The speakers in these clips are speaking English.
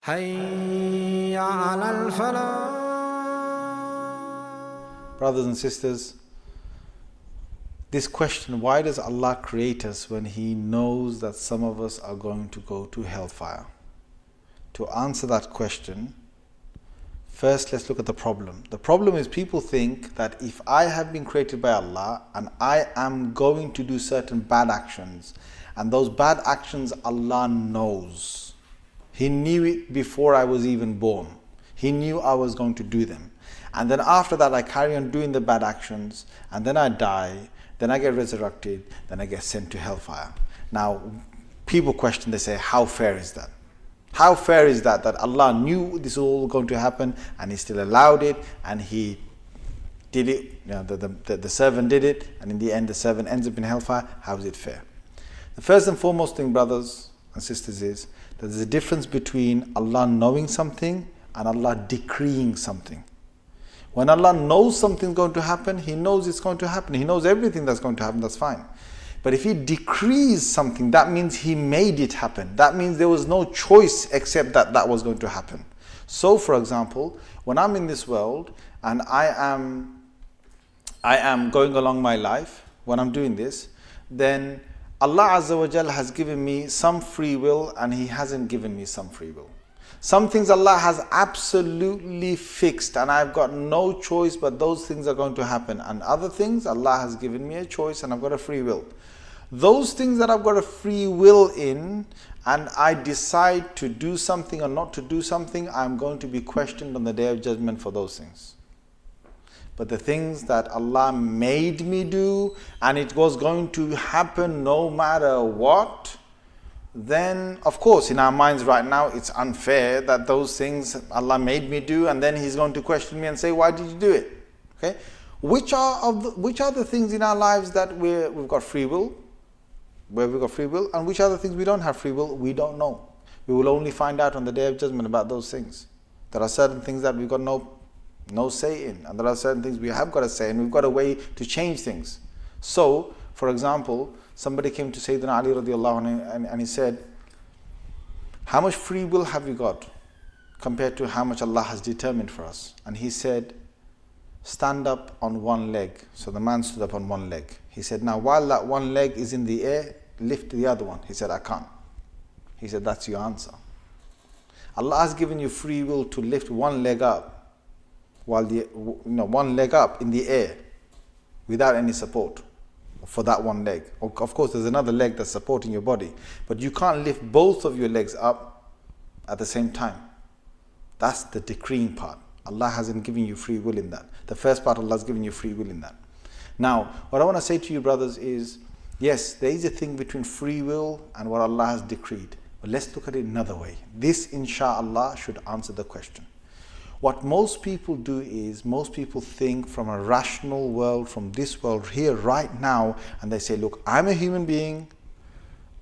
حي على الفلاح. Brothers and sisters, this question, why does Allah create us when He knows that some of us are going to go to hellfire? To answer that question, first let's look at the problem. The problem is people think that if I have been created by Allah and I am going to do certain bad actions, and those bad actions Allah knows. He knew it before I was even born. He knew I was going to do them. And then after that I carry on doing the bad actions, and then I die, then I get resurrected, then I get sent to hellfire. Now, people question, they say, how fair is that? How fair is that Allah knew this was all going to happen and He still allowed it, and He did it, you know, the servant did it, and in the end the servant ends up in hellfire? How is it fair? The first and foremost thing, brothers and sisters, is that there's a difference between Allah knowing something and Allah decreeing something. When Allah knows something's going to happen, He knows it's going to happen. He knows everything that's going to happen, that's fine. But if He decrees something, that means He made it happen. That means there was no choice except that that was going to happen. So, for example, when I'm in this world and I am going along my life, when I'm doing this, then Allah Azza wa Jal has given me some free will and He hasn't given me some free will. Some things Allah has absolutely fixed and I've got no choice, but those things are going to happen. And other things Allah has given me a choice and I've got a free will. Those things that I've got a free will in and I decide to do something or not to do something, I'm going to be questioned on the Day of Judgment for those things. But the things that Allah made me do and it was going to happen no matter what, then of course in our minds right now it's unfair that those things Allah made me do and then He's going to question me and say, why did you do it? Okay, which are the things in our lives that we've got free will, where we've got free will, and which are the things we don't have free will? We don't know. We will only find out on the Day of Judgment about those things. There are certain things that we've got no say in, and there are certain things we have got a say in. We've got a way to change things. So, for example, somebody came to Sayyidina Ali radiallahu anhu and he said, how much free will have you got compared to how much Allah has determined for us? And he said, stand up on one leg. So the man stood up on one leg. He said, now while that one leg is in the air, lift the other one. He said, I can't. He said, that's your answer. Allah has given you free will to lift one leg up, while one leg up in the air without any support for that one leg. Of course, there's another leg that's supporting your body, but you can't lift both of your legs up at the same time. That's the decreeing part. Allah hasn't given you free will in that. The first part, Allah has given you free will in that. Now, what I want to say to you, brothers, is yes, there is a thing between free will and what Allah has decreed. But let's look at it another way. This, inshallah, should answer the question. What most people do is, most people think from a rational world, from this world here right now, and they say, look, I'm a human being,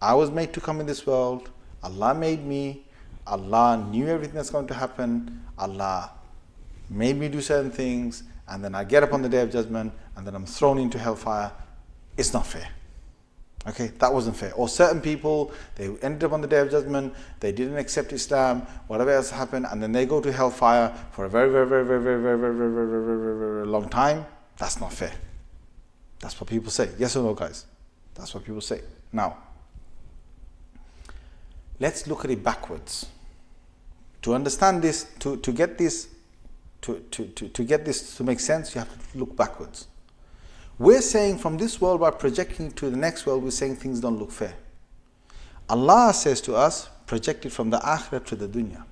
I was made to come in this world, Allah made me, Allah knew everything that's going to happen, Allah made me do certain things, and then I get up on the Day of Judgment, and then I'm thrown into hellfire. It's not fair. Okay, that wasn't fair. Or certain people, they ended up on the Day of Judgment, they didn't accept Islam, whatever else happened, and then they go to hellfire for a very, very, very, very, very, very, very, very, very, very, very, very long time. That's not fair. That's what people say. Yes or no, guys? That's what people say. Now, let's look at it backwards. To understand this, to get this to make sense, you have to look backwards. We're saying from this world, by projecting to the next world, we're saying things don't look fair. Allah says to us, project it from the akhirah to the dunya.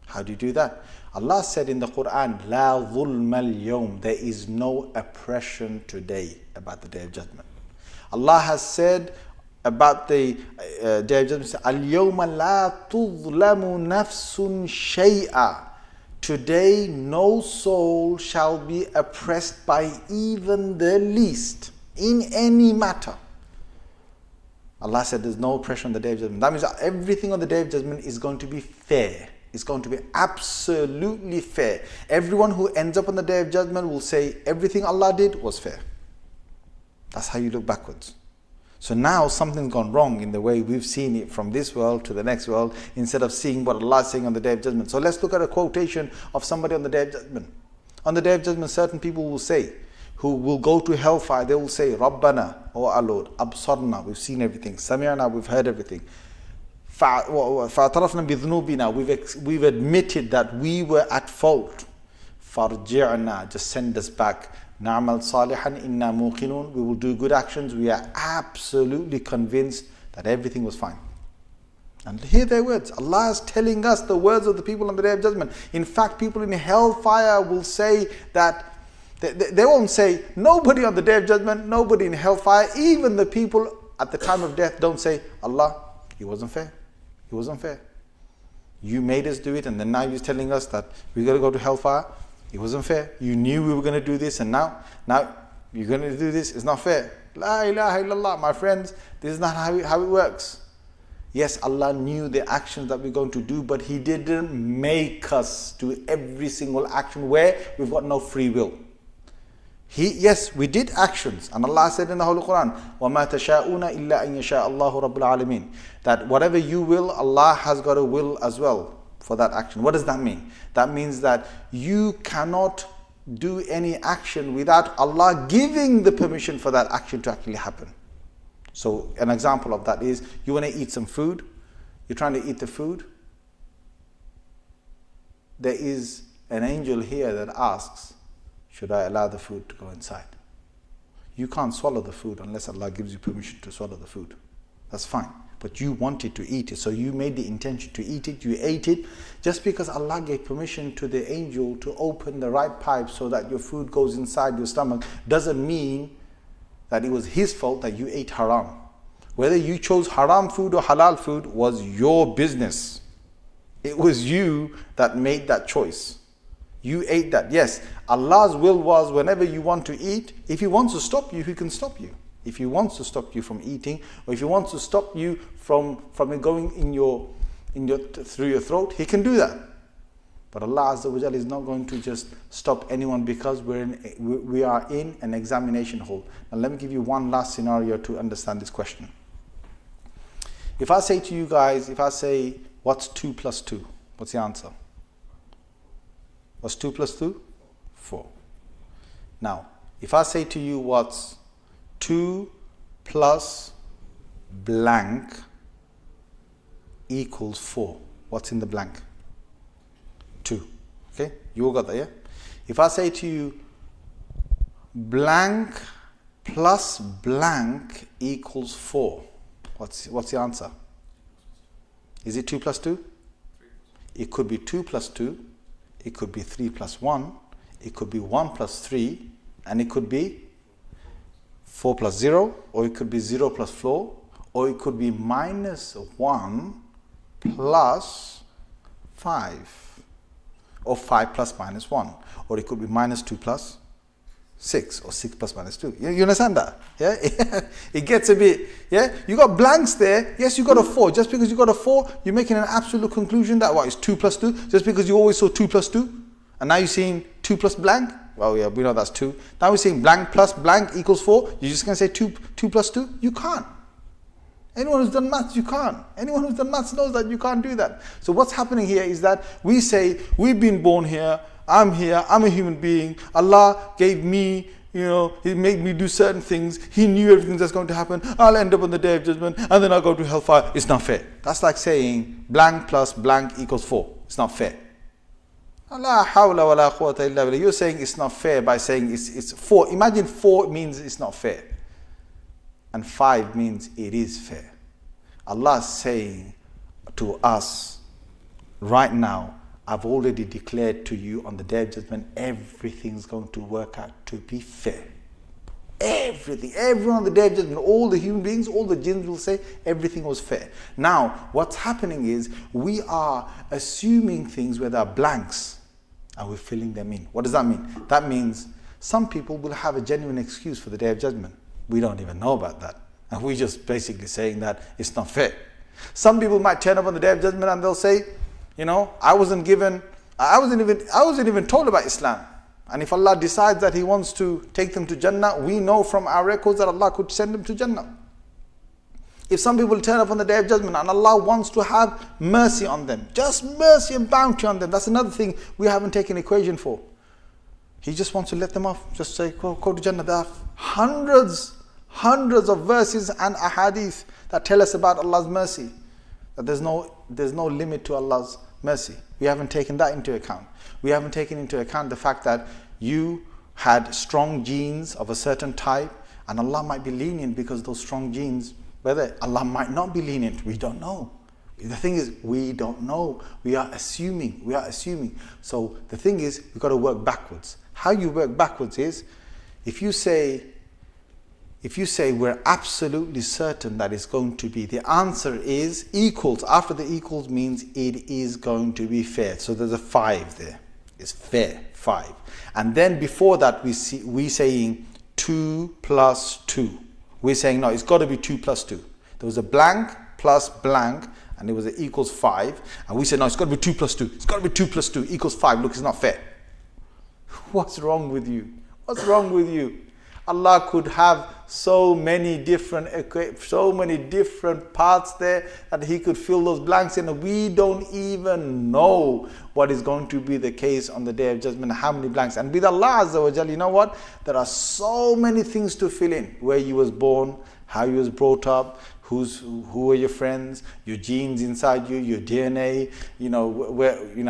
How do you do that? Allah said in the Quran, La dhulma al-yawm, there is no oppression today about the Day of Judgment. Allah has said about the Day of Judgment, Al-yawma la tudhlamu nafsun shay'a. Today no soul shall be oppressed by even the least in any matter. Allah said there's no oppression on the Day of Judgment. That means that everything on the Day of Judgment is going to be fair. It's going to be absolutely fair. Everyone who ends up on the Day of Judgment will say everything Allah did was fair. That's how you look backwards. So now something's gone wrong in the way we've seen it from this world to the next world, instead of seeing what Allah is saying on the Day of Judgment. So let's look at a quotation of somebody on the Day of Judgment. On the Day of Judgment, certain people will say, who will go to hellfire, they will say, Rabbana, O our Lord, Absarna, we've seen everything. Sami'na, we've heard everything. Fa'atarafna bidhnubina, we've admitted that we were at fault. Farji'na, just send us back. Na'mal salihan inna muqinun, we will do good actions. We are absolutely convinced that everything was fine. And hear their words. Allah is telling us the words of the people on the Day of Judgment. In fact, people in hellfire will say that, they won't say, nobody on the Day of Judgment, nobody in hellfire, even the people at the time of death don't say, Allah, it wasn't fair. It wasn't fair. You made us do it, and then now you're telling us that we're going to go to hellfire. It wasn't fair. You knew we were going to do this, and now you're going to do this. It's not fair. La ilaha illallah, my friends, this is not how it works. Yes, Allah knew the actions that we're going to do, but He didn't make us do every single action where we've got no free will. Yes, we did actions, and Allah said in the Holy Quran, وَمَا تَشَاءُونَ إِلَّا أَن يَشَاءَ اللَّهُ رَبُّ الْعَالَمِينَ, that whatever you will, Allah has got a will as well for that action. What does that mean? That means that you cannot do any action without Allah giving the permission for that action to actually happen. So an example of that is, you want to eat some food, you're trying to eat the food. There is an angel here that asks, should I allow the food to go inside? You can't swallow the food unless Allah gives you permission to swallow the food. That's fine. But you wanted to eat it, so you made the intention to eat it, you ate it. Just because Allah gave permission to the angel to open the right pipe so that your food goes inside your stomach, doesn't mean that it was His fault that you ate haram. Whether you chose haram food or halal food was your business. It was you that made that choice. You ate that. Yes, Allah's will was whenever you want to eat, if He wants to stop you, He can stop you. If He wants to stop you from eating, or if He wants to stop you from it going through your throat, He can do that. But Allah Azza wa Jalla is not going to just stop anyone because we are in an examination hall. Now let me give you one last scenario to understand this question. If I say to you guys, what's 2 plus 2? What's the answer? What's 2 plus 2? 4. Now, if I say to you, what's 2 plus blank equals 4? What's in the blank? 2. Okay, you all got that, yeah? If I say to you, blank plus blank equals 4, what's the answer? Is it 2 plus 2? It could be 2 plus 2, it could be 3 plus 1, it could be 1 plus 3, and it could be 4 plus 0, or it could be 0 plus 4, or it could be minus 1 plus 5. Or 5 plus minus 1, or it could be minus 2 plus 6, or 6 plus minus 2. You understand that? Yeah, it gets a bit, yeah? You got blanks there, yes, you got a 4. Just because you got a 4, you're making an absolute conclusion that what is 2 plus 2, just because you always saw 2 plus 2, and now you're seeing 2 plus blank. Well, yeah, we know that's 2. Now we're saying blank plus blank equals 4. You're just going to say 2 plus 2? You can't. Anyone who's done maths, you can't. Anyone who's done maths knows that you can't do that. So what's happening here is that we say, we've been born here, I'm a human being, Allah gave me, He made me do certain things, He knew everything that's going to happen, I'll end up on the Day of Judgment, and then I'll go to hellfire. It's not fair. That's like saying blank plus blank equals 4. It's not fair. La hawla wa la quwwata illa billah. You're saying it's not fair by saying it's 4. Imagine 4 means it's not fair. And 5 means it is fair. Allah is saying to us right now, I've already declared to you on the Day of Judgment, everything's going to work out to be fair. Everything, everyone on the Day of Judgment, all the human beings, all the jinns will say everything was fair. Now, what's happening is we are assuming things where there are blanks and we're filling them in. What does that mean? That means some people will have a genuine excuse for the Day of Judgment. We don't even know about that. And we're just basically saying that it's not fair. Some people might turn up on the Day of Judgment and they'll say, I wasn't even told about Islam. And if Allah decides that He wants to take them to Jannah, we know from our records that Allah could send them to Jannah. If some people turn up on the Day of Judgment and Allah wants to have mercy on them, just mercy and bounty on them, that's another thing we haven't taken equation for. He just wants to let them off, just say, go to Jannah. There are hundreds of verses and ahadith that tell us about Allah's mercy, that there's no limit to Allah's mercy. We haven't taken that into account. We haven't taken into account the fact that you had strong genes of a certain type, and Allah might be lenient because of those strong genes. Whether Allah might not be lenient, we don't know. The thing is, we don't know. We are assuming. So the thing is, we've got to work backwards. How you work backwards is, if you say we're absolutely certain that it's going to be, the answer is equals. After the equals means it is going to be fair. So there's a 5 there. It's fair, 5. And then before that, we saying 2 plus 2. We're saying, no, it's got to be 2 plus 2. There was a blank plus blank, and it was an equals 5. And we said, no, it's got to be 2 plus 2. It's got to be 2 plus 2 equals 5. Look, it's not fair. What's wrong with you? What's wrong with you? Allah could have so many different parts there that He could fill those blanks in. We don't even know what is going to be the case on the Day of Judgment, how many blanks. And with Allah Azza wa Jal, you know what? There are so many things to fill in. Where you was born, how you was brought up, who are your friends, your genes inside you, your DNA,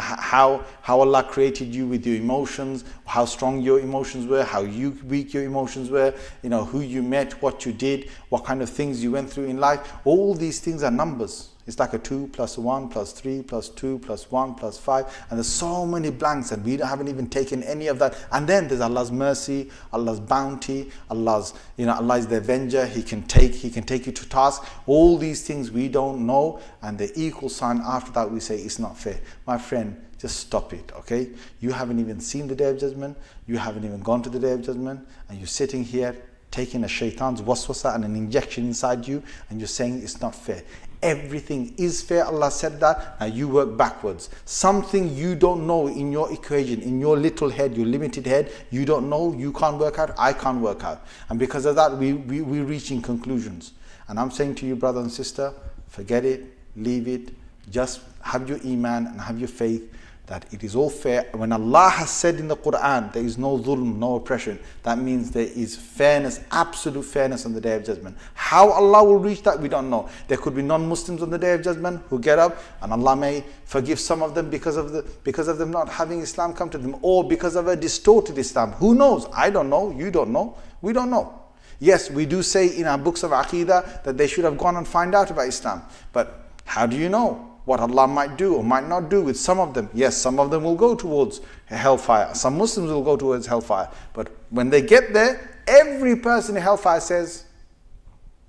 how Allah created you with your emotions, how strong your emotions were, how weak your emotions were, who you met, what you did, what kind of things you went through in life. All these things are numbers. It's like a 2 plus 1 plus 3 plus 2 plus 1 plus 5, and there's so many blanks, and we haven't even taken any of that. And then there's Allah's mercy, Allah's bounty, Allah is the avenger. He can take you to task. All these things we don't know, and the equal sign after that we say it's not fair. My friend, just stop it, okay? You haven't even seen the Day of Judgment. You haven't even gone to the Day of Judgment, and you're sitting here taking a shaitan's waswasa and an injection inside you, and you're saying it's not fair. Everything is fair. Allah said that. Now you work backwards. Something you don't know in your equation, in your little head, your limited head, you don't know, you can't work out, I can't work out. And because of that, we're reaching conclusions. And I'm saying to you, brother and sister, forget it, leave it, just have your iman and have your faith that it is all fair. When Allah has said in the Quran, there is no dhulm, no oppression, that means there is fairness, absolute fairness on the Day of Judgment. How Allah will reach that, we don't know. There could be non-Muslims on the Day of Judgment who get up, and Allah may forgive some of them because of them not having Islam come to them, or because of a distorted Islam. Who knows? I don't know, you don't know, we don't know. Yes, we do say in our books of Aqidah that they should have gone and find out about Islam. But how do you know what Allah might do or might not do with some of them? Yes, some of them will go towards hellfire. Some Muslims will go towards hellfire. But when they get there, every person in hellfire says,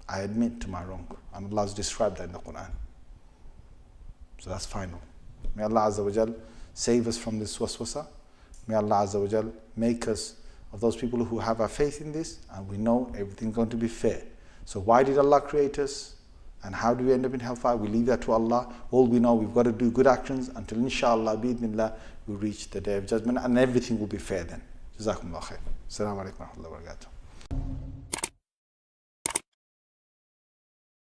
I admit to my wrong. And Allah has described that in the Quran. So that's final. May Allah Azza wa Jal save us from this waswasa. May Allah Azza wa Jal make us of those people who have our faith in this, and we know everything's going to be fair. So why did Allah create us? And how do we end up in hellfire? We leave that to Allah. All we know, we've got to do good actions until inshallah, bi'idhnillah, we reach the Day of Judgment, and everything will be fair then. Jazakumullah khair. Assalamu alaikum wa rahmatullahi wa barakatuh.